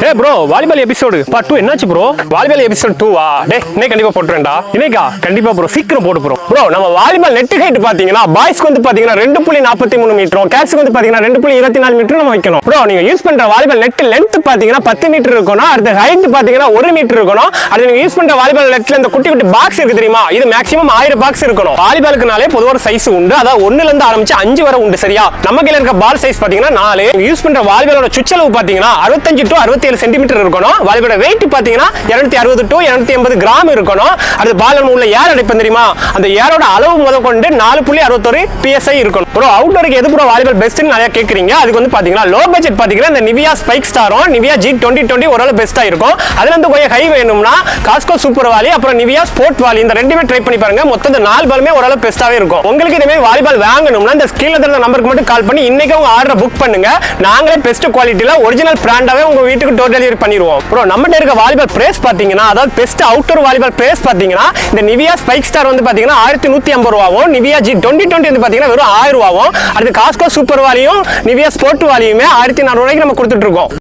Hey bro, volleyball episode part 2 என்னாச்சு bro? Volleyball episode 2வா? டேய் இன்னைக்கு கண்டிப்பா போட்டுறேன்டா. இன்னைக்கா கண்டிப்பா ப்ரோ சீக்கிரம் போடு ப்ரோ நம்ம வாலிபால் நெட் ஹைட் பாத்தீங்கன்னா பாய்ஸ்க்கு வந்து பாத்தீங்கன்னா 2.43 மீட்டரும் கேர்ள்ஸ்க்கு வந்து பாத்தீங்கன்னா 2.24 மீட்டர் நம்ம வைக்கணும். ப்ரோ நீங்க யூஸ் பண்ற வாலிபால் நெட் லெந்த் பாத்தீங்கன்னா 10 மீட்டர் இருக்கணும். அடுத்து ஹைட் பாத்தீங்கன்னா 1 மீட்டர் இருக்கணும். அடுத்து நீங்க யூஸ் பண்ற வாலிபால் நெட்ல இந்த குட்டி குட்டி பாக்ஸ் இருக்கு தெரியுமா? இது மேக்ஸிமம் 1000 பாக்ஸ் இருக்கணும். வாலிபாலுக்குனாலே பொதுவா ஒரு சைஸ் உண்டு. அதாவது 1ல இருந்து ஆரம்பிச்சு 5 வரை உண்டு சரியா? நம்ம கையில இருக்க பால் சைஸ் பாத்தீங்கன்னா 4. யூஸ் பண்ற வாலிபாலோட சுற்றளவு பாத்தீங்கன்னா 65 to 67 சென்டிமீட்டர் இருக்கணும். வாலிபாலோட வெயிட் பாத்தீங்கன்னா 260 to 280 கிராம் இருக்கணும். அது பால் உள்ள ஏர் அடைப்பம் தெரியுமா? அந்த ஏரோட அளவு முதற்கொண்டு 4.61 psi இருக்கணும். ப்ரோ அவுட்டோருக்கு எது ப்ரோ வாலிபால் பெஸ்ட்னு நிறைய கேக்குறீங்க. அதுக்கு வந்து பாத்தீங்கன்னா லோ பட்ஜெட் பாத்தீங்கன்னா இந்த நிவியா ஸ்பைக் ஸ்டாரும் நிவியா G2020 ஓரளவு பெஸ்டா இருக்கும். அதுல இருந்து கொஞ்சம் ஹை வேணும்னா காஸ்கோ சூப்பர் வாலி அப்புறம் நிவியா ஸ்போர்ட் வாலி இந்த ரெண்டுமே ட்ரை பண்ணி பாருங்க. மொத்தம் இந்த 4 பாலுமே ஓரளவு பெஸ்டாவே இருக்கும். உங்களுக்கு இதே மாதிரி வாலிபால் வாங்கணும்னா இந்த ஸ்கிரீன்ல தெரியுற நம்பருக்கு மட்டும் கால் பண்ணி இன்னைக்கு உங்க ஆர்டர் புக் பண்ணுங்க. நாங்களே பெஸ்ட் குவாலிட்டில ஒரிஜினல் பிராண்டாவே உங்க வீட்டுக்கு டோர் டெலிவரி பண்ணிடுவோம். ப்ரோ நம்மகிட்ட இருக்க வாலிபால் பிரேஸ் பாத்தீங்கன்னா அதாவது பெஸ்ட் அவுட்டர் வாலிபால் பிரேஸ் பாத்தீங்கன்னா இந்த நிவியா ஸ்பைக் ஸ்டார் வந்து பாத்தீங்கன்னா 1150 ரூபாயும் நிவியா G2020 வந்து பாத்தீங்கன்னா வெறும் 1000 ரூபாயும் அடுத்து காஸ்கோ சூப்பர் வாலியும் நிவியா ஸ்போர்ட் வாலியுமே 1400 ரூபாய்க்கு நம்ம கொடுத்துட்டு இருக்கோம்.